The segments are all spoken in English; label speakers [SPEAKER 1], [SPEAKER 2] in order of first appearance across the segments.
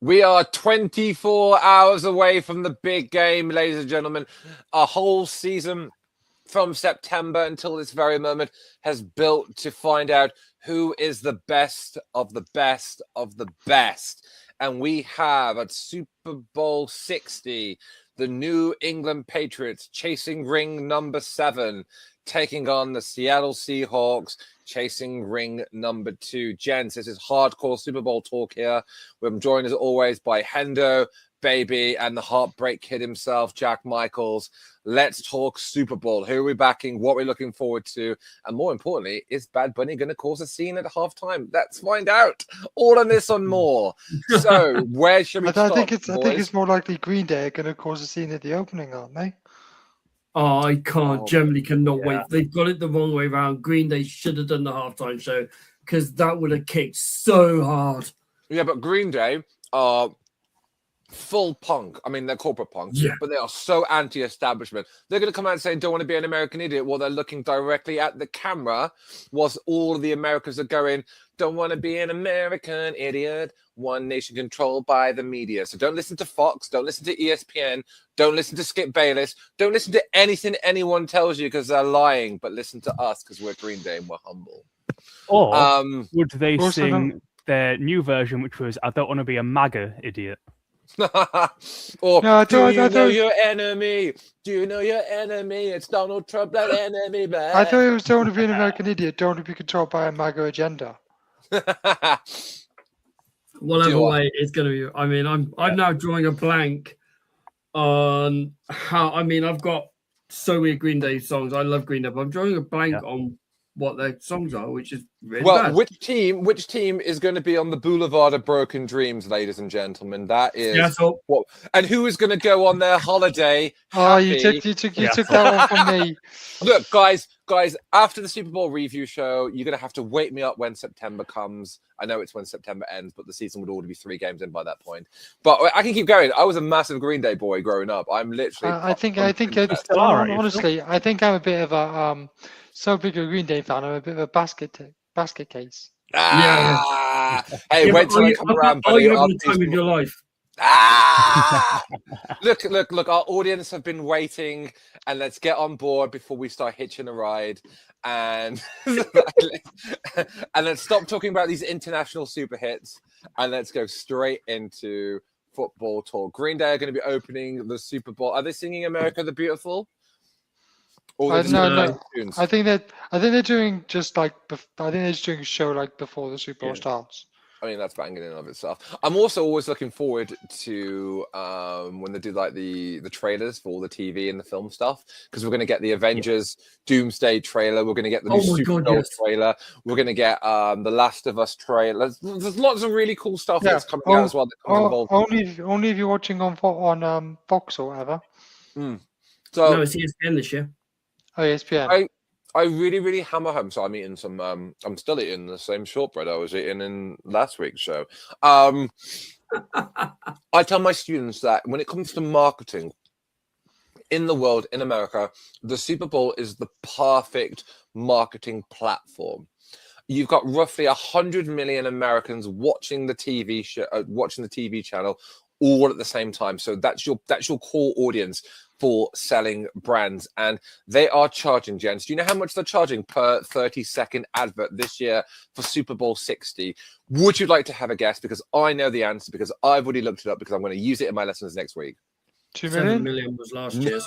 [SPEAKER 1] We are 24 hours away from the big game, ladies and gentlemen. A whole season from September until this very moment has built to find out who is the best of the best of the best. And we have at Super Bowl 60, the New England Patriots chasing ring number 7, taking on the Seattle Seahawks, chasing ring number 2. Gents, this is hardcore Super Bowl talk here. We're joined as always by Hendo, Baby, and the Heartbreak Kid himself, Jack Michaels. Let's talk Super Bowl. Who are we backing? What we're looking forward to? And more importantly, is Bad Bunny going to cause a scene at halftime? Let's find out. All on this and more. So, where should we start?
[SPEAKER 2] I think it's more likely Green Day are going to cause a scene at the opening, aren't they?
[SPEAKER 3] Oh, I can't. Germany cannot wait. They've got it the wrong way around. Green Day should have done the halftime show because that would have kicked so hard.
[SPEAKER 1] Yeah, but Green Day are full punk. I mean, they're corporate punk, but they are so anti-establishment. They're going to come out and say, don't want to be an American idiot, while they're looking directly at the camera, whilst all of the Americans are going, don't want to be an American idiot. One nation controlled by the media. So don't listen to Fox. Don't listen to ESPN. Don't listen to Skip Bayless. Don't listen to anything anyone tells you because they're lying. But listen to us because we're Green Day and we're humble.
[SPEAKER 4] Or would they sing their new version, which was, I don't want to be a MAGA idiot?
[SPEAKER 1] Or do you know your enemy? Do you know your enemy? It's Donald Trump, that enemy, man.
[SPEAKER 2] I thought it was don't want to be an American idiot, don't want to be controlled by a MAGA agenda.
[SPEAKER 3] Whatever way it's going to be. I mean, I'm now drawing a blank on how. I mean, I've got so many Green Day songs. I love Green Day, but I'm drawing a blank on what their songs are, which is really bad.
[SPEAKER 1] Which team is going to be on the Boulevard of Broken Dreams, ladies and gentlemen? That is what. And who is going to go on their holiday?
[SPEAKER 2] Oh, you took that one from me.
[SPEAKER 1] Look, guys, after the Super Bowl review show, you're going to have to wake me up when September comes. I know it's when September ends, but the season would already be 3 games in by that point. But I can keep going. I was a massive Green Day boy growing up. I'm literally.
[SPEAKER 2] Honestly, I think I'm a bit of a so big a Green Day fan. I'm a bit of a basket case.
[SPEAKER 1] Hey, wait till I come around, buddy.
[SPEAKER 3] Are you having the time of your life?
[SPEAKER 1] Look, our audience have been waiting, and let's get on board before we start hitching a ride. And and let's stop talking about these international super hits, and let's go straight into football talk. Green Day are going to be opening the Super Bowl. Are they singing "America the Beautiful"?
[SPEAKER 2] No. I think they're doing just like. I think they're just doing a show like before the Super Bowl starts.
[SPEAKER 1] I mean, that's banging in and of itself. I'm also always looking forward to when they do like the trailers for all the TV and the film stuff, because we're going to get the Avengers Doomsday trailer. We're going to get the new Super Bowl trailer. We're going to get the Last of Us trailer. There's lots of really cool stuff that's coming out as well.
[SPEAKER 2] Only if you're watching on Fox or whatever.
[SPEAKER 3] So no, it's ESPN this year.
[SPEAKER 2] Oh, ESPN.
[SPEAKER 1] I really, really hammer home. So I'm eating some. I'm still eating the same shortbread I was eating in last week's show. I tell my students that when it comes to marketing in the world, in America, the Super Bowl is the perfect marketing platform. You've got roughly 100 million Americans watching the TV show, watching the TV channel, all at the same time. So that's your core audience for selling brands, and they are charging, gents. Do you know how much they're charging per 30-second advert this year for Super Bowl 60? Would you like to have a guess? Because I know the answer, because I've already looked it up, because I'm going to use it in my lessons next week.
[SPEAKER 2] 2 million?
[SPEAKER 3] 7 million was last year.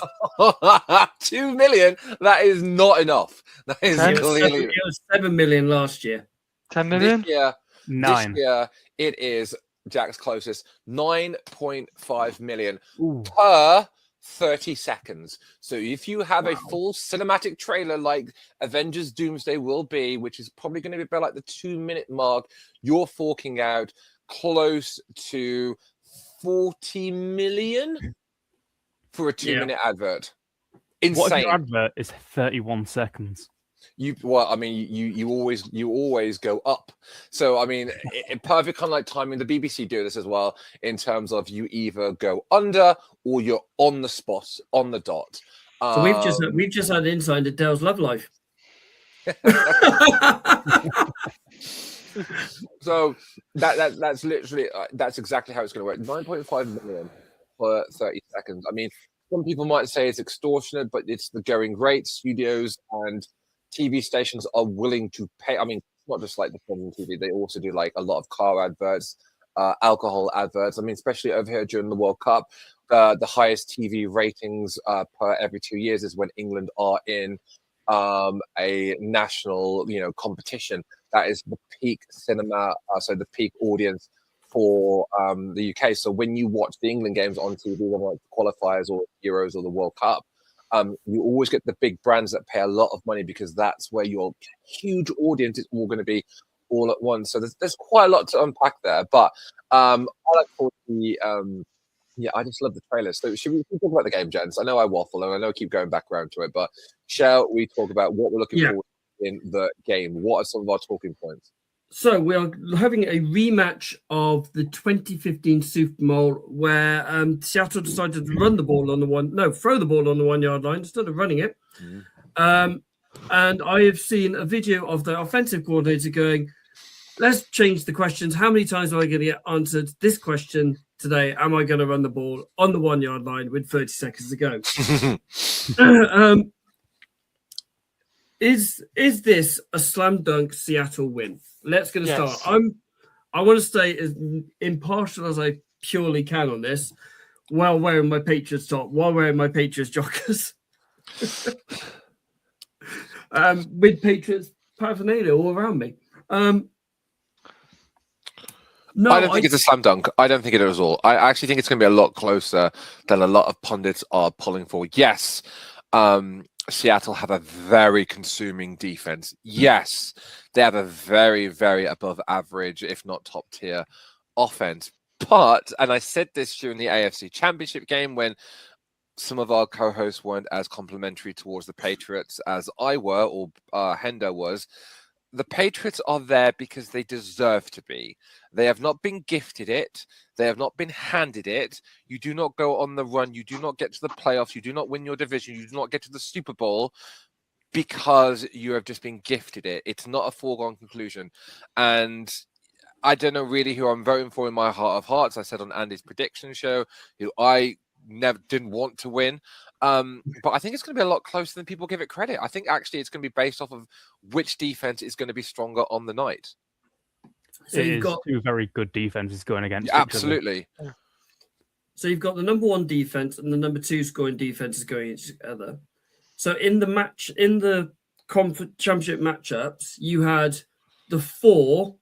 [SPEAKER 1] 2 million? That is not enough. That is clearly...
[SPEAKER 3] It was 7 million last year.
[SPEAKER 2] 10 million?
[SPEAKER 1] This year,
[SPEAKER 4] 9.
[SPEAKER 1] This year, it is Jack's closest, 9.5 million per 30 seconds. So if you have a full cinematic trailer like Avengers Doomsday will be, which is probably going to be about like the 2-minute mark, you're forking out close to 40 million for a 2-minute advert. Insane.
[SPEAKER 4] What if your advert is 31 seconds?
[SPEAKER 1] You always go up. So I mean, perfect kind of like timing. The BBC do this as well in terms of you either go under or you're on the spot, on the dot.
[SPEAKER 3] So we've just had insight into Dale's love life.
[SPEAKER 1] So that's literally that's exactly how it's going to work. 9.5 million for 30 seconds. I mean, some people might say it's extortionate, but it's the going rate. Studios and TV stations are willing to pay. I mean, not just like the film and TV, they also do like a lot of car adverts, alcohol adverts. I mean, especially over here during the World Cup, the highest TV ratings per every 2 years is when England are in a national, competition. That is the peak cinema, so the peak audience for the UK. So when you watch the England games on TV, whether like the qualifiers or Euros or the World Cup, you always get the big brands that pay a lot of money because that's where your huge audience is all going to be all at once. So there's quite a lot to unpack there. But I like for the I just love the trailer. So should we talk about the game, gents? I know I waffle and I know I keep going back around to it, but shall we talk about what we're looking forward to in the game? What are some of our talking points?
[SPEAKER 3] So we are having a rematch of the 2015 Super Bowl where Seattle decided to throw the ball on the 1 yard line instead of running it. And I have seen a video of the offensive coordinator going, let's change the questions. How many times am I going to get answered this question today? Am I going to run the ball on the 1 yard line with 30 seconds to go? Is this a slam dunk Seattle win? Let's get a start. I want to stay as impartial as I purely can on this, while wearing my Patriots top, while wearing my Patriots joggers, with Patriots paraphernalia all around me. No,
[SPEAKER 1] I don't think it's a slam dunk. I don't think it is at all. I actually think it's going to be a lot closer than a lot of pundits are pulling for. Yes, Seattle have a very consuming defense. Yes, they have a very, very above average, if not top tier offense. But, and I said this during the AFC Championship game when some of our co-hosts weren't as complimentary towards the Patriots as I were, or Hendo was. The Patriots are there because they deserve to be. They have not been gifted it. They have not been handed it. You do not go on the run. You do not get to the playoffs. You do not win your division. You do not get to the Super Bowl because you have just been gifted it. It's not a foregone conclusion. And I don't know really who I'm voting for in my heart of hearts. I said on Andy's prediction show, who I never didn't want to win. But I think it's going to be a lot closer than people give it credit. I think actually it's going to be based off of which defense is going to be stronger on the night.
[SPEAKER 3] So you've got
[SPEAKER 4] two very good defenses going against
[SPEAKER 1] absolutely.
[SPEAKER 4] Each other.
[SPEAKER 3] So you've got the number one defense and the number two scoring defenses going each other. So in the match, in the championship matchups, you had the four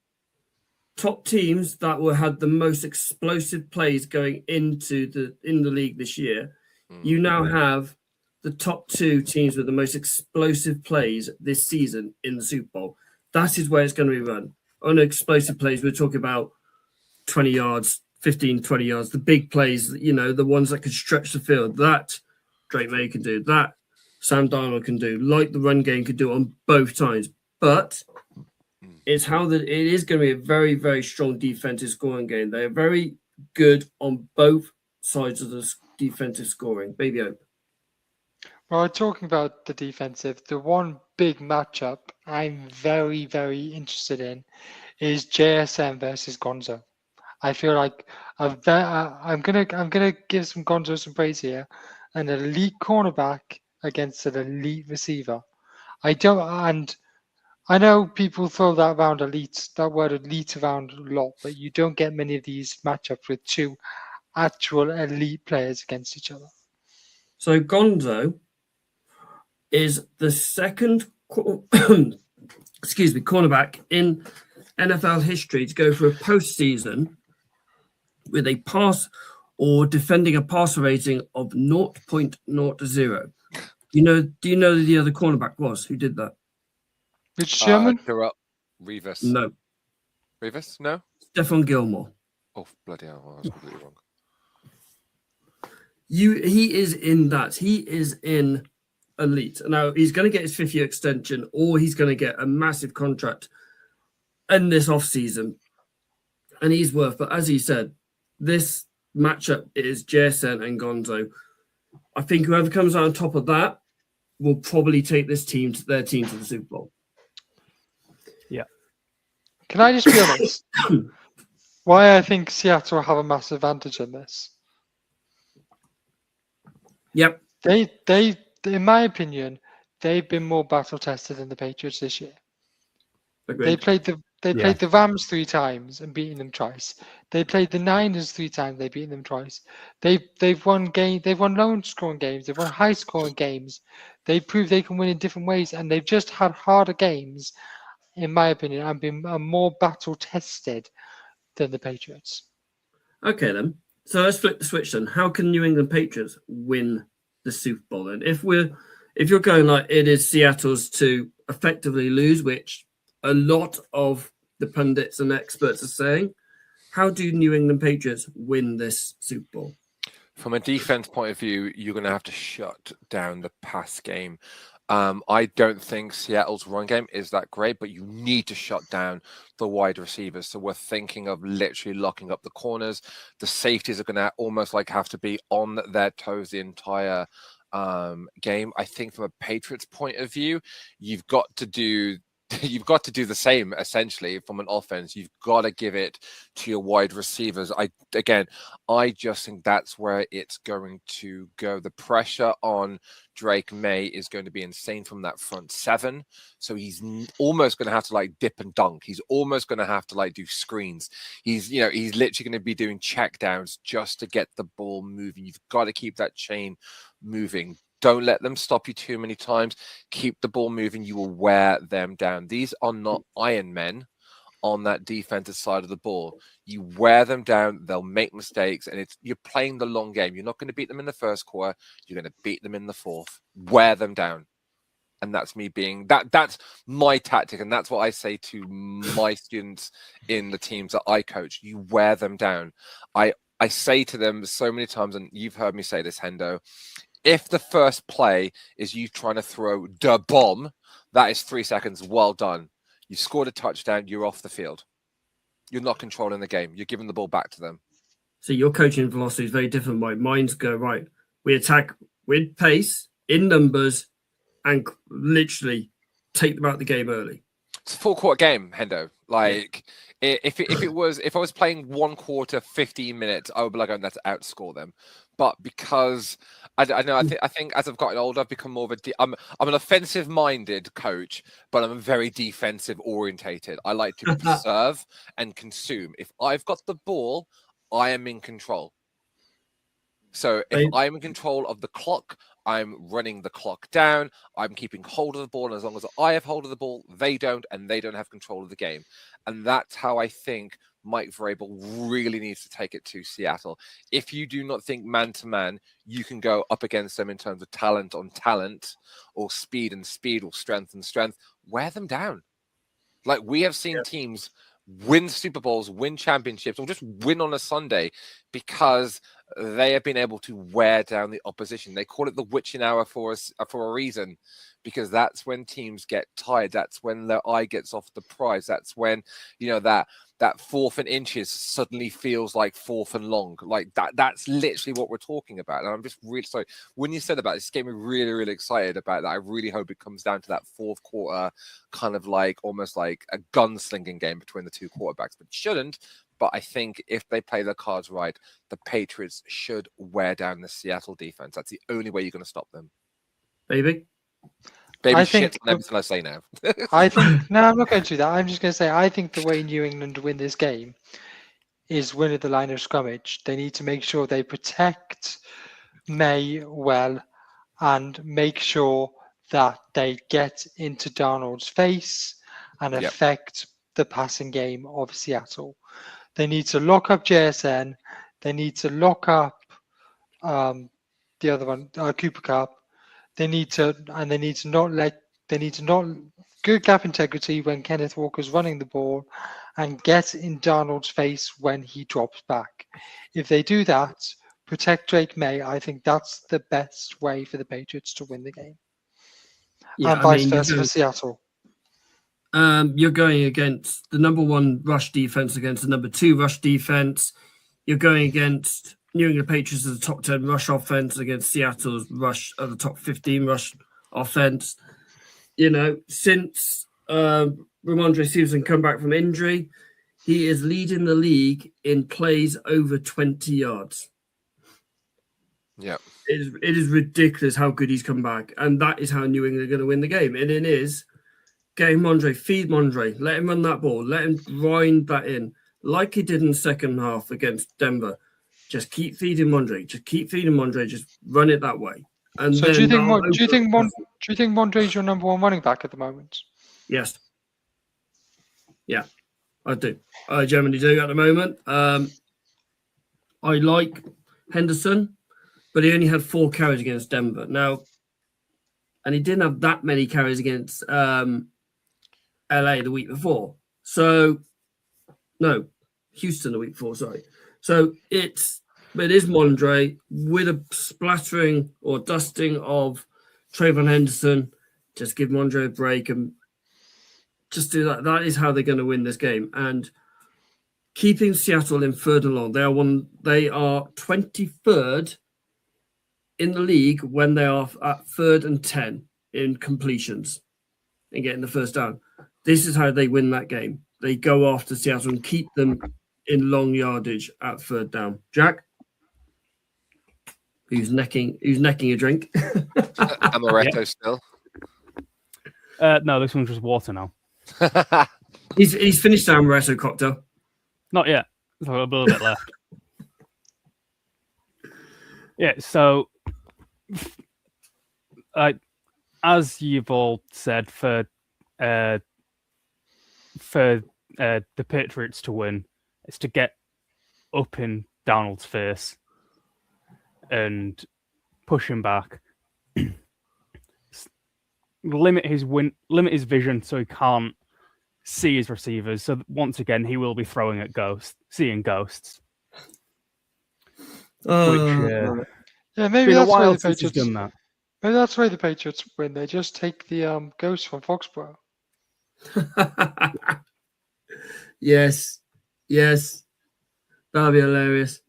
[SPEAKER 3] top teams that had the most explosive plays going in the league this year. You now have the top two teams with the most explosive plays this season in the Super Bowl. That is where it's going to be run. On explosive plays, we're talking about 20 yards, 15, 20 yards, the big plays, the ones that can stretch the field. That Drake May can do. That Sam Darnold can do, like the run game could do on both times. But it's it is going to be a very, very strong defensive scoring game. They are very good on both sides of the defensive scoring. Baby Hope.
[SPEAKER 2] Well, talking about the defensive, the one big matchup I'm very, very interested in is JSN versus Gonzo. I feel like I'm gonna give some Gonzo some praise here. An elite cornerback against an elite receiver. I know people throw that word elite around a lot, but you don't get many of these matchups with two actual elite players against each other.
[SPEAKER 3] So Gonzo is the second cornerback in NFL history to go for a postseason with a pass or defending a passer rating of 0.00. Do you know who the other cornerback was who did that?
[SPEAKER 2] Which Sherman?
[SPEAKER 1] Revis.
[SPEAKER 3] No.
[SPEAKER 1] Revis? No?
[SPEAKER 3] Stephon Gilmore.
[SPEAKER 1] Oh, bloody hell. I was completely wrong.
[SPEAKER 3] He is in that. He is in elite. Now, he's going to get his 5th-year extension, or he's going to get a massive contract in this offseason. And he's worth, but as he said, this matchup is JSN and Gonzo. I think whoever comes out on top of that will probably take their team to the Super Bowl.
[SPEAKER 4] Yeah.
[SPEAKER 2] Can I just be honest? Why I think Seattle have a massive advantage in this?
[SPEAKER 3] Yep.
[SPEAKER 2] They, in my opinion, they've been more battle tested than the Patriots this year.
[SPEAKER 3] Agreed.
[SPEAKER 2] They played the Rams 3 times and beaten them twice. They played the Niners 3 times. They've beaten them twice. They've won low scoring games. They've won high scoring games. They've proved they can win in different ways, and they've just had harder games, in my opinion, and been more battle tested than the Patriots.
[SPEAKER 3] Okay then. So let's flip the switch then. How can New England Patriots win the Super Bowl then? If you're going like it is Seattle's to effectively lose, which a lot of the pundits and experts are saying, how do New England Patriots win this Super Bowl?
[SPEAKER 1] From a defense point of view, you're going to have to shut down the pass game. I don't think Seattle's run game is that great, but you need to shut down the wide receivers. So we're thinking of literally locking up the corners. The safeties are going to almost like have to be on their toes the entire game. I think from a Patriots point of view, you've got to do the same essentially from an offense. You've got to give it to your wide receivers. I just think that's where it's going to go. The pressure on Drake May is going to be insane from that front 7. So he's almost going to have to like dip and dunk. He's almost going to have to like do screens. He's literally going to be doing check downs just to get the ball moving. You've got to keep that chain moving. Don't let them stop you too many times. Keep the ball moving. You will wear them down. These are not Iron Men on that defensive side of the ball. You wear them down. They'll make mistakes, and you're playing the long game. You're not going to beat them in the first quarter. You're going to beat them in the fourth. Wear them down. And that's me being that's my tactic. And that's what I say to my students in the teams that I coach. You wear them down. I say to them so many times, and you've heard me say this, Hendo, if the first play is you trying to throw the bomb, that is 3 seconds. Well done. You scored a touchdown. You're off the field. You're not controlling the game. You're giving the ball back to them.
[SPEAKER 3] So your coaching philosophy is very different. Mine's go, right, we attack with pace, in numbers, and literally take them out the game early.
[SPEAKER 1] It's a 4-quarter game, Hendo. Like, if I was playing 1 quarter, 15 minutes, I would be like, I'm going to outscore them. But because I think as I've gotten older, I've become more of I'm an offensive-minded coach, but I'm very defensive-orientated. I like to preserve and consume. If I've got the ball, I am in control. So if I'm in control of the clock, I'm running the clock down. I'm keeping hold of the ball. And as long as I have hold of the ball, they don't, and they don't have control of the game. And that's how I think Mike Vrabel really needs to take it to Seattle. If you do not think man-to-man, you can go up against them in terms of talent on talent, or speed and speed, or strength and strength, wear them down. Like, we have seen teams win Super Bowls, win championships, or just win on a Sunday because they have been able to wear down the opposition. They call it the witching hour for a reason, because that's when teams get tired. That's when their eye gets off the prize. That's when, that 4th and inches suddenly feels like 4th and long. Like that's literally what we're talking about. And I'm just really sorry. When you said about this, get me really, really excited about that. I really hope it comes down to that 4th quarter, kind of like almost like a gunslinging game between the 2 quarterbacks, but it shouldn't. But I think if they play their cards right, the Patriots should wear down the Seattle defense. That's the only way you're going to stop them.
[SPEAKER 3] Baby
[SPEAKER 1] shit on everything I say now.
[SPEAKER 2] No, I'm not going to do that. I'm just going to say I think the way New England win this game is win at the line of scrimmage. They need to make sure they protect May well and make sure that they get into Darnold's face and affect the passing game of Seattle. They need to lock up JSN. They need to lock up the other one, Cooper Cup. They need to not good gap integrity when Kenneth Walker's running the ball and get in Darnold's face when he drops back. If they do that, protect Drake May, I think that's the best way for the Patriots to win the game.
[SPEAKER 3] Yeah,
[SPEAKER 2] and vice versa for Seattle.
[SPEAKER 3] You're going against the number 1 rush defense against the number 2 rush defense. You're going against New England Patriots as the top 10 rush offense against Seattle's rush at the top 15 rush offense. You know, since Ramondre Stevenson come back from injury, he is leading the league in plays over 20 yards.
[SPEAKER 1] Yeah.
[SPEAKER 3] It is ridiculous how good he's come back. And that is how New England are going to win the game. And it is getting Mondre, feed Mondre, let him run that ball, let him grind that in, like he did in the second half against Denver. Just keep feeding Mondre. Just keep feeding Mondre. Just run it that way. And
[SPEAKER 2] so do you think Mondre is your number 1 running back at the moment?
[SPEAKER 3] Yes. Yeah, I do. I generally do at the moment. I like Henderson, but he only had 4 carries against Denver. Now, and he didn't have that many carries against LA the week before. So, no, Houston the week before, sorry. So it is Mondre with a splattering or dusting of Trayvon Henderson. Just give Mondre a break and just do that. That is how they're going to win this game. And keeping Seattle in third and long, they are 23rd in the league when they are at 3rd and 10 in completions and getting the first down. This is how they win that game. They go after Seattle and keep them in long yardage at 3rd down. Jack, who's necking a drink?
[SPEAKER 1] Amaretto still.
[SPEAKER 4] No, this one's just water now.
[SPEAKER 3] He's finished the amaretto cocktail.
[SPEAKER 4] Not yet. There's a little bit left. Yeah, so as you've all said, for the Patriots to win, it's to get up in Donald's face and push him back. Limit his vision so he can't see his receivers. So once again, he will be throwing at seeing ghosts.
[SPEAKER 2] Yeah, maybe that's why the Patriots
[SPEAKER 4] done that.
[SPEAKER 2] Maybe that's why the Patriots win. They just take the ghost from Foxborough.
[SPEAKER 3] Yes, that'd be hilarious.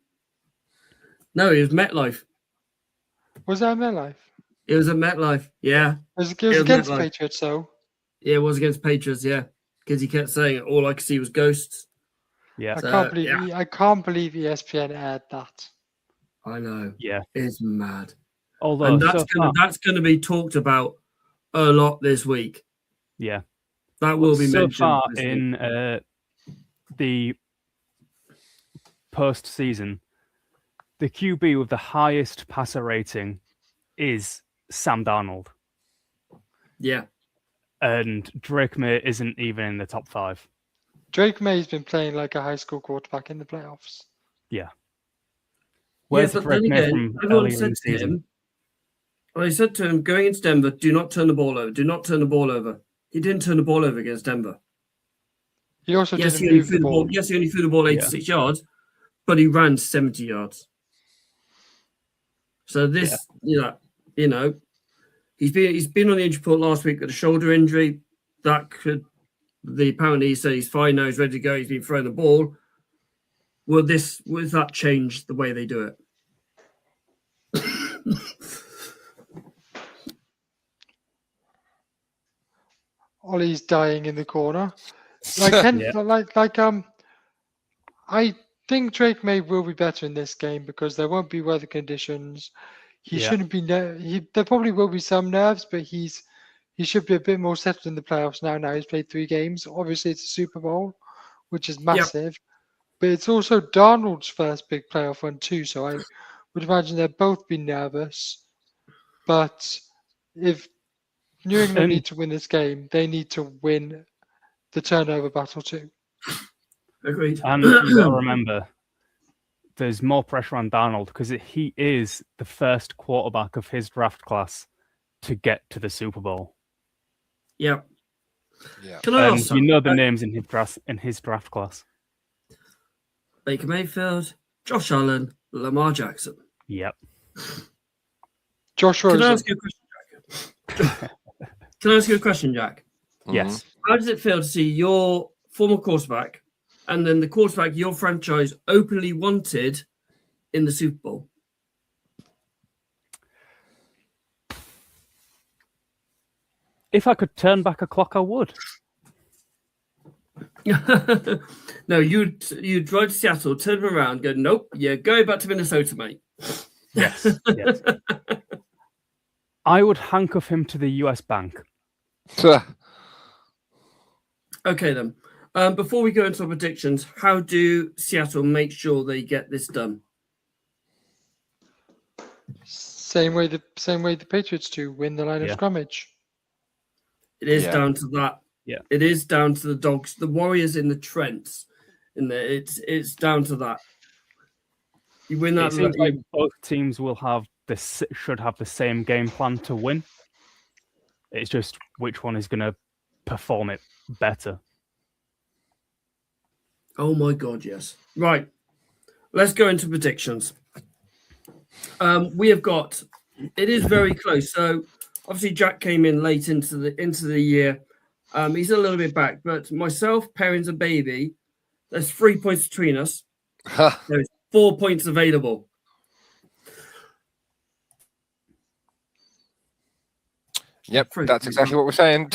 [SPEAKER 3] No, it was MetLife.
[SPEAKER 2] Was that MetLife?
[SPEAKER 3] It was at MetLife. Yeah,
[SPEAKER 2] it was against the Patriots, though.
[SPEAKER 3] Yeah, it was against Patriots. Yeah, because he kept saying all I could see was ghosts.
[SPEAKER 4] Yeah,
[SPEAKER 2] I can't believe ESPN aired that.
[SPEAKER 3] I know.
[SPEAKER 4] Yeah,
[SPEAKER 3] it's mad.
[SPEAKER 4] Although
[SPEAKER 3] that's going to be talked about a lot this week.
[SPEAKER 4] Yeah,
[SPEAKER 3] that will be mentioned.
[SPEAKER 4] So far in the postseason, the QB with the highest passer rating is Sam Darnold.
[SPEAKER 3] Yeah,
[SPEAKER 4] and Drake May isn't even in the top 5.
[SPEAKER 2] Drake May's been playing like a high school quarterback in the playoffs.
[SPEAKER 4] Yeah. Where's Drake May from earlier in the season?
[SPEAKER 3] I said to him, going into Denver, do not turn the ball over. Do not turn the ball over. He didn't turn the ball over against Denver.
[SPEAKER 2] He also didn't move the ball.
[SPEAKER 3] Yes, he only threw the ball 86 yards, but he ran 70 yards. So this, you know, he's been on the injury report last week with a shoulder injury. Apparently he said he's fine now, he's ready to go, he's been throwing the ball. Will that change the way they do it?
[SPEAKER 2] Ollie's dying in the corner. I think Drake May will be better in this game because there won't be weather conditions. He shouldn't be. There probably will be some nerves, but he should be a bit more settled in the playoffs now. Now he's played 3 games. Obviously, it's a Super Bowl, which is massive, but it's also Darnold's first big playoff run too. So I would imagine they'll both be nervous. But if New England need to win this game, they need to win the turnover battle too.
[SPEAKER 3] Agreed.
[SPEAKER 4] And you've got to remember, there's more pressure on Darnold because he is the first quarterback of his draft class to get to the Super Bowl.
[SPEAKER 3] Yeah.
[SPEAKER 1] Yeah.
[SPEAKER 3] Can I
[SPEAKER 4] And
[SPEAKER 3] ask
[SPEAKER 4] you know the
[SPEAKER 3] something?
[SPEAKER 4] names in his draft class.
[SPEAKER 3] Baker Mayfield, Josh Allen, Lamar Jackson.
[SPEAKER 4] Yep.
[SPEAKER 2] Josh
[SPEAKER 3] Can I
[SPEAKER 2] Rosen.
[SPEAKER 3] ask you a question, Jack? Can I ask you a question, Jack?
[SPEAKER 4] Yes.
[SPEAKER 3] How does it feel to see your former quarterback and then the quarterback your franchise openly wanted in the Super Bowl?
[SPEAKER 4] If I could turn back a clock, I would.
[SPEAKER 3] No, you'd drive to Seattle, turn him around, go, nope, yeah, go back to Minnesota, mate.
[SPEAKER 4] Yes. Yes. I would handcuff him to the US Bank.
[SPEAKER 3] Okay, then. Before we go into our predictions, how do Seattle make sure they get this done?
[SPEAKER 2] Same way the Patriots do, win the line of
[SPEAKER 4] Yeah.
[SPEAKER 2] scrimmage.
[SPEAKER 3] It is
[SPEAKER 1] Yeah.
[SPEAKER 3] down to that.
[SPEAKER 4] Yeah.
[SPEAKER 3] It is down to the dogs, the Warriors in the Trents. In there, it's down to that. You win that.
[SPEAKER 4] It seems like both teams should have the same game plan to win. It's just which one is going to perform it better.
[SPEAKER 3] Oh my God, yes. Right. Let's go into predictions. We have got. It is very close. So obviously Jack came in late into the year. He's a little bit back, but myself, Perrins, and Baby, there's 3 points between us. There's 4 points available.
[SPEAKER 1] Yep, that's exactly what we're saying.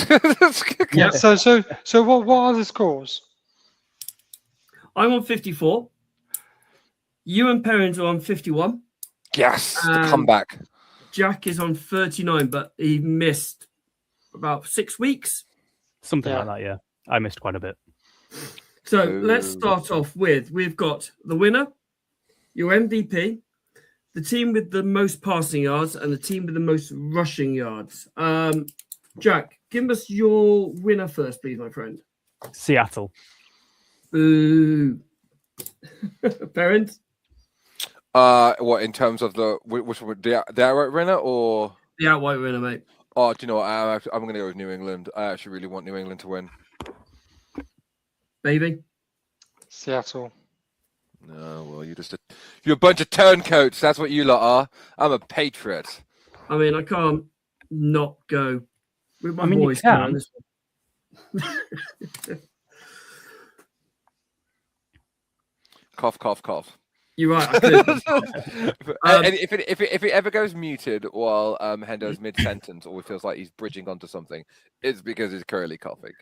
[SPEAKER 2] Yeah. So what are the scores?
[SPEAKER 3] I'm on 54. You and Perrins are on 51.
[SPEAKER 1] Yes, the comeback.
[SPEAKER 3] Jack is on 39, but he missed about 6 weeks.
[SPEAKER 4] Something
[SPEAKER 2] Yeah.
[SPEAKER 4] like that, yeah. I missed quite a bit.
[SPEAKER 3] So let's start off with, we've got the winner, your MVP, the team with the most passing yards, and the team with the most rushing yards. Jack, give us your winner first, please, my friend.
[SPEAKER 4] Seattle.
[SPEAKER 3] Boo. Parents?
[SPEAKER 1] What in terms of which one, the outright winner or
[SPEAKER 3] The outright winner, mate.
[SPEAKER 1] Oh, do you know what? I'm going to go with New England. I actually really want New England to win.
[SPEAKER 3] Baby?
[SPEAKER 2] Seattle.
[SPEAKER 1] No, well, you're a bunch of turncoats. That's what you lot are. I'm a patriot.
[SPEAKER 3] I mean, I can't not go with my
[SPEAKER 4] I mean, you
[SPEAKER 3] boys.
[SPEAKER 4] can.
[SPEAKER 3] On this one.
[SPEAKER 1] Cough, cough, cough.
[SPEAKER 3] You're right. I could.
[SPEAKER 1] And if it ever goes muted while Hendo's mid-sentence, or it feels like he's bridging onto something, it's because he's currently coughing.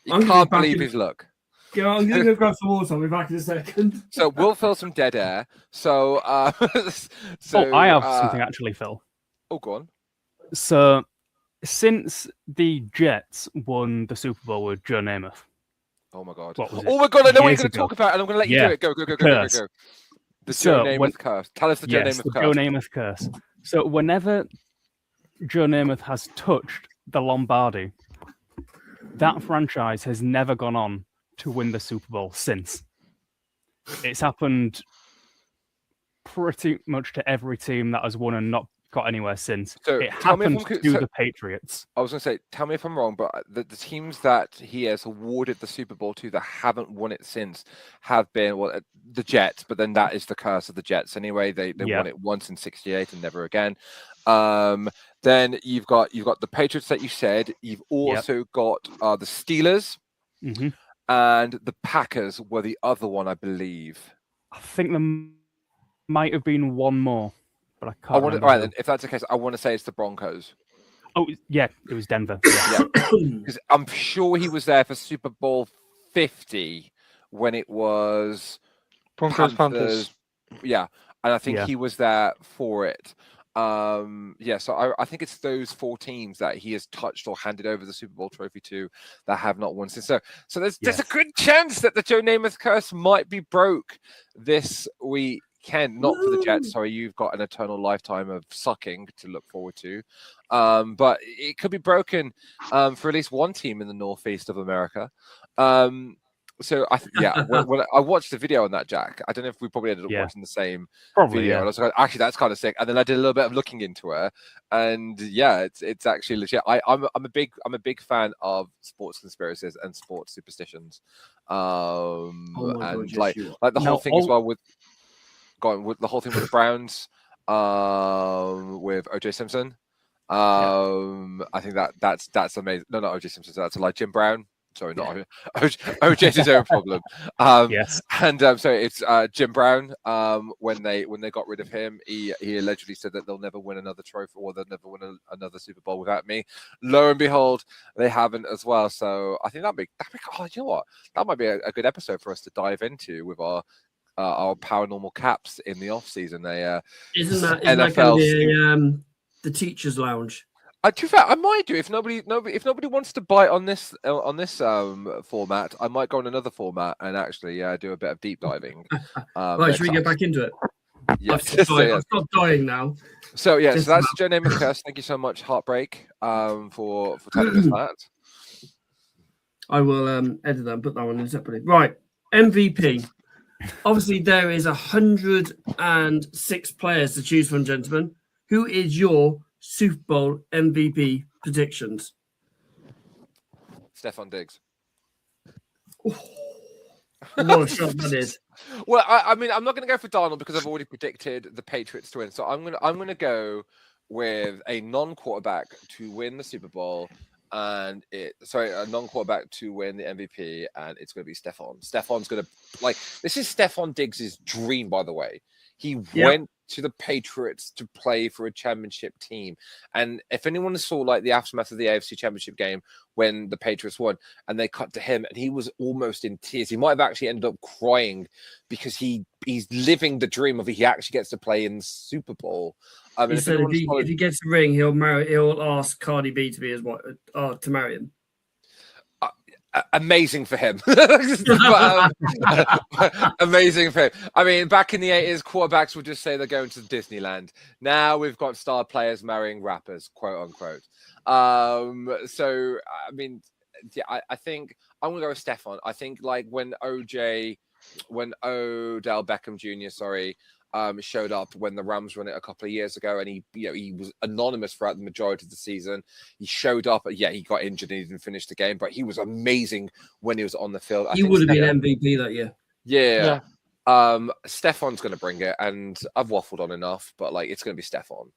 [SPEAKER 1] He
[SPEAKER 3] I'm gonna
[SPEAKER 1] can't
[SPEAKER 3] be back
[SPEAKER 1] believe
[SPEAKER 3] in-
[SPEAKER 1] his luck.
[SPEAKER 3] Yeah, I'm going to go grab some water. I'll be back in a second.
[SPEAKER 1] So we'll fill some dead air. So,
[SPEAKER 4] I have something actually, Phil.
[SPEAKER 1] Oh, go on.
[SPEAKER 4] So, since the Jets won the Super Bowl with Joe Namath,
[SPEAKER 1] Oh my god.
[SPEAKER 4] What was it?
[SPEAKER 1] Oh my god, I know what you're
[SPEAKER 4] Years
[SPEAKER 1] going to
[SPEAKER 4] ago.
[SPEAKER 1] talk about, and I'm going to let you
[SPEAKER 4] Yeah.
[SPEAKER 1] do it. Go.
[SPEAKER 4] Curse.
[SPEAKER 1] The
[SPEAKER 4] So,
[SPEAKER 1] Joe Namath curse. Tell us the Joe Namath
[SPEAKER 4] the
[SPEAKER 1] curse.
[SPEAKER 4] Joe Namath curse. So, whenever Joe Namath has touched the Lombardi, that franchise has never gone on to win the Super Bowl since. It's happened pretty much to every team that has won and not got anywhere since.
[SPEAKER 1] So,
[SPEAKER 4] It
[SPEAKER 1] tell me if
[SPEAKER 4] happened
[SPEAKER 1] I'm
[SPEAKER 4] to
[SPEAKER 1] so-
[SPEAKER 4] the Patriots.
[SPEAKER 1] I was going to say, tell me if I'm wrong, but the teams that he has awarded the Super Bowl to that haven't won it since have been the Jets, but then that is the curse of the Jets anyway. They won it once in '68 and never again. Then you've got the Patriots that you said. You've also got the Steelers
[SPEAKER 4] hmm
[SPEAKER 1] and the Packers were the other one, I believe.
[SPEAKER 4] I think there might have been one more, but I can't
[SPEAKER 1] All
[SPEAKER 4] remember.
[SPEAKER 1] right,
[SPEAKER 4] who.
[SPEAKER 1] then, if that's the case, I want to say it's the Broncos.
[SPEAKER 4] Oh, yeah, it was Denver. Yeah.
[SPEAKER 1] Because I'm sure he was there for Super Bowl 50 when it was
[SPEAKER 2] Broncos, Panthers.
[SPEAKER 1] Yeah, and I think
[SPEAKER 4] Yeah.
[SPEAKER 1] he was there for it. So I think it's those 4 teams that he has touched or handed over the Super Bowl trophy to that have not won since. So there's a good chance that the Joe Namath curse might be broke this weekend. Not for the Jets. Sorry, you've got an eternal lifetime of sucking to look forward to. But it could be broken for at least one team in the northeast of America. So when I watched the video on that, Jack, I don't know if we probably ended up
[SPEAKER 4] Yeah.
[SPEAKER 1] watching the same
[SPEAKER 4] Probably,
[SPEAKER 1] video.
[SPEAKER 4] yeah.
[SPEAKER 1] And I was like, actually, that's kind of sick. And then I did a little bit of looking into it, and yeah, it's actually legit. I'm a big fan of sports conspiracies and sports superstitions.
[SPEAKER 3] Oh my
[SPEAKER 1] And
[SPEAKER 3] God, yes,
[SPEAKER 1] like
[SPEAKER 3] you are.
[SPEAKER 1] the whole thing as well with the whole thing with the Browns, with OJ Simpson. I think that's amazing. No, not OJ Simpson. That's like Jim Brown. Sorry, not OJ's his own problem.
[SPEAKER 4] Yes.
[SPEAKER 1] And so it's Jim Brown. When they got rid of him, he allegedly said that they'll never win another trophy or they'll never win another Super Bowl without me. Lo and behold, they haven't as well. So I think that'd be oh, you know what? That might be a good episode for us to dive into with our paranormal caps in the off season.
[SPEAKER 3] Isn't that going to be the teachers' lounge?
[SPEAKER 1] To be fair, I might do if nobody wants to bite on this format. I might go on another format and actually do a bit of deep diving.
[SPEAKER 3] Right, should we get back into it?
[SPEAKER 1] Yeah,
[SPEAKER 3] I've stopped dying now.
[SPEAKER 1] So yeah, so that's Joe Namath Curse. Thank you so much, Heartbreak, for telling us that.
[SPEAKER 3] I will edit that and put that one in separately. Right, MVP. Obviously, there is 106 players to choose from, gentlemen. Who is your Super Bowl MVP predictions?
[SPEAKER 1] Stephon Diggs.
[SPEAKER 3] What a shot that is.
[SPEAKER 1] Well, I mean, I'm not going to go for Darnold because I've already predicted the Patriots to win. So I'm gonna go with a non-quarterback to win the Super Bowl, and a non-quarterback to win the MVP, and it's going to be Stephon. Stephon's going to this is Stephon Diggs' dream, by the way. He went to the Patriots to play for a championship team. And if anyone saw the aftermath of the AFC Championship game when the Patriots won and they cut to him and he was almost in tears, he might have actually ended up crying because he's living the dream of he actually gets to play in the Super Bowl. I mean,
[SPEAKER 3] if he gets a ring, he'll ask Cardi B to be his wife, to marry him.
[SPEAKER 1] Amazing for him. Amazing for him. I mean, back in the 80s, quarterbacks would just say they're going to Disneyland. Now we've got star players marrying rappers, quote unquote. So, I mean, yeah, I think I'm going to go with Stephon. I think when Odell Beckham Jr., showed up when the Rams won it a couple of years ago, and he was anonymous throughout the majority of the season. He showed up, he got injured and he didn't finish the game, but he was amazing when he was on the field.
[SPEAKER 3] He would have been MVP that year.
[SPEAKER 1] Yeah. Stephon's going to bring it, and I've waffled on enough, but it's going to be Stephon.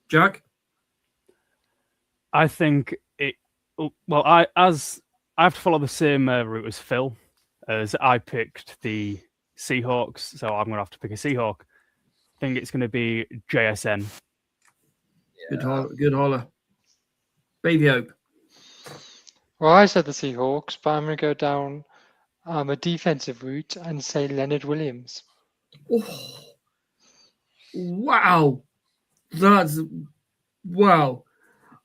[SPEAKER 3] Jack?
[SPEAKER 4] I think it. Well, I have to follow the same route as Phil, as I picked the Seahawks, so I'm going to have to pick a Seahawk. I think it's going to be JSN.
[SPEAKER 1] Yeah.
[SPEAKER 3] Good holler. Baby Hope.
[SPEAKER 2] Well, I said the Seahawks, but I'm going to go down a defensive route and say Leonard Williams.
[SPEAKER 3] Oh, wow. Wow.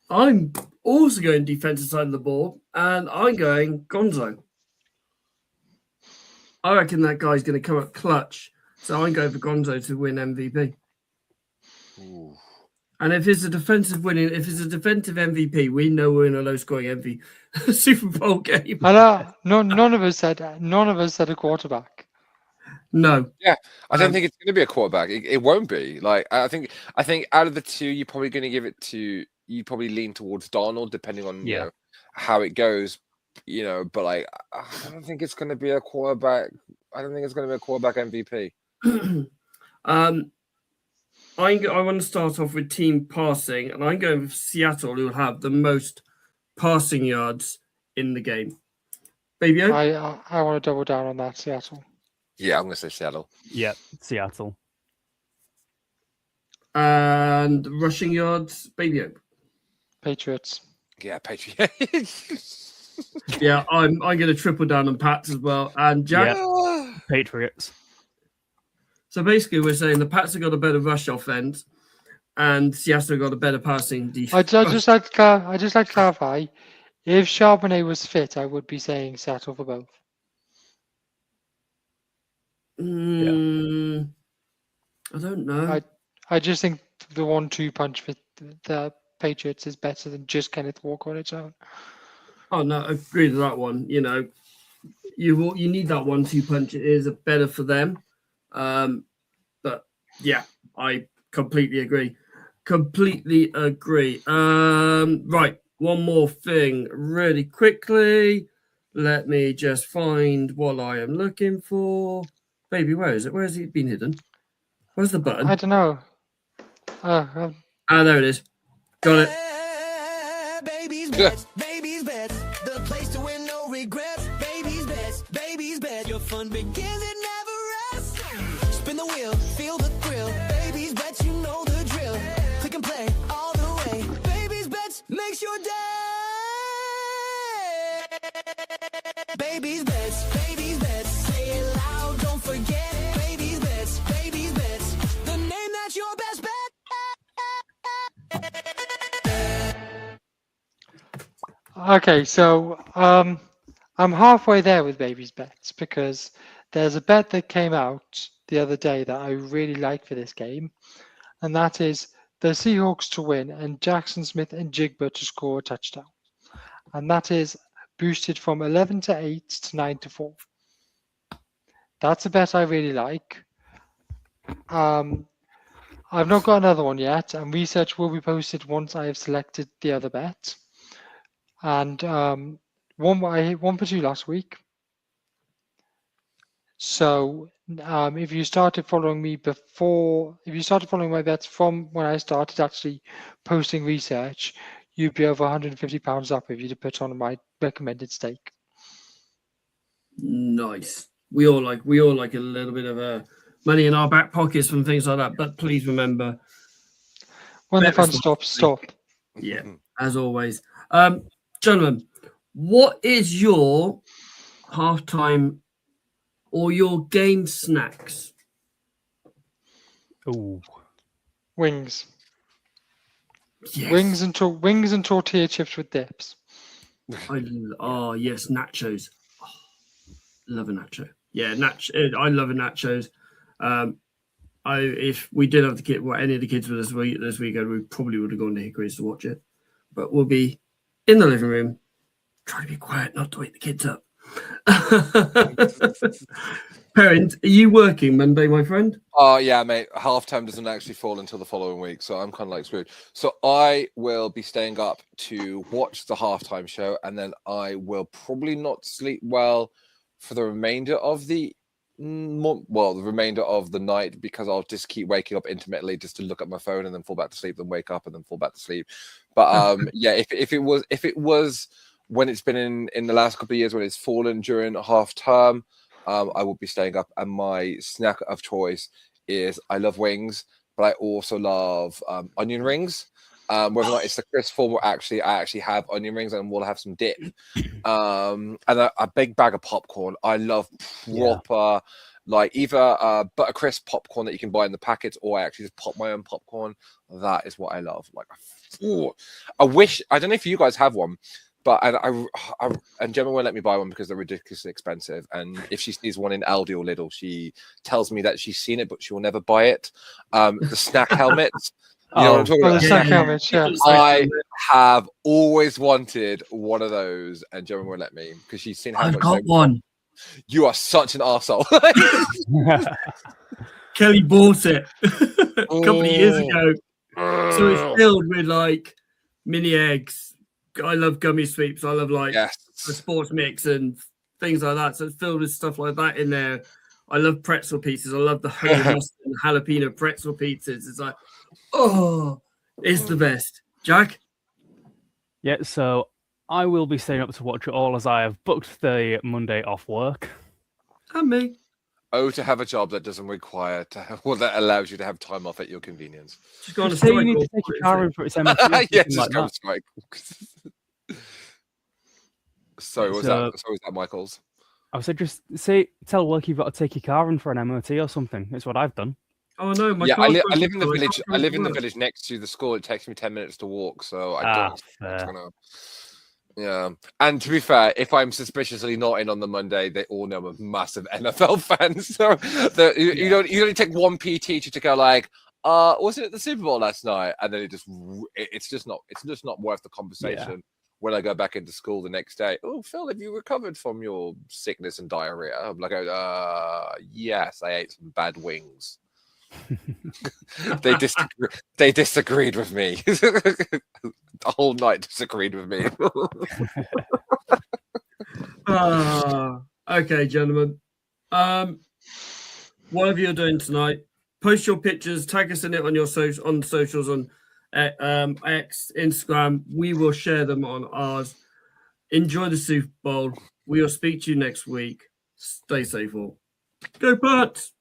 [SPEAKER 3] I'm also going defensive side of the ball, and I'm going Gonzo. I reckon that guy's going to come up clutch. So I'm going for Gonzo to win MVP.
[SPEAKER 1] Ooh.
[SPEAKER 3] And if it's a defensive MVP, we know we're in a low-scoring Super Bowl game.
[SPEAKER 2] I know. None of us said a quarterback.
[SPEAKER 3] No.
[SPEAKER 1] Yeah, I don't think it's going to be a quarterback. It won't be. I think out of the two, you're probably going to give it to. You probably lean towards Darnold, depending on how it goes. But I don't think it's going to be a quarterback. I don't think it's going to be a quarterback MVP.
[SPEAKER 3] I want to start off with team passing, and I'm going with Seattle, who will have the most passing yards in the game. Baby O?
[SPEAKER 2] I want to double down on that, Seattle.
[SPEAKER 1] Yeah, I'm going to say Seattle.
[SPEAKER 4] Yeah, Seattle.
[SPEAKER 3] And rushing yards, Baby O?
[SPEAKER 2] Patriots.
[SPEAKER 1] Yeah, Patriots.
[SPEAKER 3] Yeah, I'm going to triple down on Pats as well. And Jack?
[SPEAKER 4] Yeah. Patriots.
[SPEAKER 3] So basically, we're saying the Pats have got a better rush offense, and Seattle got a better passing defense.
[SPEAKER 2] I just like to clarify. If Charbonnet was fit, I would be saying Seattle for both.
[SPEAKER 3] I don't know.
[SPEAKER 2] I just think the 1-2 punch for the Patriots is better than just Kenneth Walker on its own.
[SPEAKER 3] Oh no, I agree with that one. you need that 1-2 punch. It is better for them. But yeah, I completely agree. Right, one more thing really quickly. Let me just find what I am looking for. Baby, where is it? Where has it been hidden? Where's the button?
[SPEAKER 2] I don't know.
[SPEAKER 3] There it is. Got it.
[SPEAKER 5] Baby's bets, baby's bets, the place to win, no regrets. Baby's bets, baby's bets, your fun begins, it never rests. Spin the wheel, feel the thrill. Baby's bets, you know the drill. Click and play all the way. Baby's bets makes your day. Baby's bets, say it loud, don't forget it. Baby's bets, the name that's your best bet.
[SPEAKER 2] Okay, so I'm halfway there with Baby's bets because there's a bet that came out the other day that I really like for this game, and that is the Seahawks to win and Jackson Smith and Jigba to score a touchdown, and that is boosted from 11-8 to 9-4. That's a bet I really like. I've not got another one yet, and research will be posted once I have selected the other bet. And one for two last week. So if you started following me if you started following my bets from when I started actually posting research, you'd be over £150 up if you'd put on my recommended stake.
[SPEAKER 3] Nice. We all like a little bit of money in our back pockets from things like that. But please remember,
[SPEAKER 2] when the fun stops, stop.
[SPEAKER 3] Yeah, as always. Gentlemen, what is your halftime or your game snacks?
[SPEAKER 4] Ooh.
[SPEAKER 2] Wings.
[SPEAKER 3] Yes.
[SPEAKER 2] Wings and tortilla chips with dips.
[SPEAKER 3] Yes, nachos. Oh, love a nacho. Yeah, I love a nachos. If we did have any of the kids with us this weekend, we probably would have gone to Hickory's to watch it. But we'll be in the living room, try to be quiet, not to wake the kids up. Parent, are you working Monday, my friend?
[SPEAKER 1] Oh, yeah, mate. Halftime doesn't actually fall until the following week, so I'm kind of like screwed. So I will be staying up to watch the halftime show, and then I will probably not sleep well for the remainder of the remainder of the night, because I'll just keep waking up intermittently just to look at my phone and then fall back to sleep, then wake up and then fall back to sleep. But yeah, if it was when it's been in the last couple of years when it's fallen during half term, I will be staying up, and my snack of choice is I love wings, but I also love onion rings. Whether or not it's the crisp form or I actually have onion rings and we'll have some dip. And a big bag of popcorn. I love proper, like either Buttercrisp popcorn that you can buy in the packets, or I actually just pop my own popcorn. That is what I love. Like, I don't know if you guys have one, but and Gemma won't let me buy one because they're ridiculously expensive. And if she sees one in Aldi or Lidl, she tells me that she's seen it, but she will never buy it. The snack helmets. You know what I'm talking about?
[SPEAKER 2] The snack helmets, yeah.
[SPEAKER 1] I have always wanted one of those, and Gemma won't let me because she's seen how
[SPEAKER 3] I've
[SPEAKER 1] much.
[SPEAKER 3] got one.
[SPEAKER 1] You are such an arsehole.
[SPEAKER 3] Kelly bought it a couple of years ago. So it's filled with like mini eggs. I love gummy sweeps. I love a sports mix and things like that. So it's filled with stuff like that in there. I love pretzel pizzas. I love the honey mustard and jalapeno pretzel pizzas. It's like, oh, it's the best. Jack?
[SPEAKER 4] Yeah, so I will be staying up to watch it all as I have booked the Monday off work.
[SPEAKER 3] And me.
[SPEAKER 1] Oh, to have a job that doesn't require that allows you to have time off at your convenience.
[SPEAKER 3] Just go on a
[SPEAKER 4] Say you
[SPEAKER 3] strike.
[SPEAKER 4] need to take your car in for its MOT.
[SPEAKER 1] Yeah, just
[SPEAKER 4] like
[SPEAKER 1] go
[SPEAKER 4] that.
[SPEAKER 1] strike. So was that Michael's?
[SPEAKER 4] I said, just tell work you've got to take your car in for an MOT or something. It's what I've done.
[SPEAKER 3] Oh no, my
[SPEAKER 1] I
[SPEAKER 3] car's
[SPEAKER 1] live in the
[SPEAKER 3] broken.
[SPEAKER 1] village. I live in the village next to the school. It takes me 10 minutes to walk, so I don't.
[SPEAKER 4] Fair.
[SPEAKER 1] Yeah, and to be fair, if I'm suspiciously not in on the Monday, they all know I'm a massive NFL fan. So you only take one PE teacher to go like, was it at the Super Bowl last night? And then it's just not worth the conversation when I go back into school the next day, oh, Phil, have you recovered from your sickness and diarrhea? I'm like, yes, I ate some bad wings. They disagreed with me. The whole night disagreed with me.
[SPEAKER 3] Okay, gentlemen. Whatever you're doing tonight, post your pictures, tag us in it on your socials on X, Instagram. We will share them on ours. Enjoy the Super Bowl. We will speak to you next week. Stay safe all. Go Pats!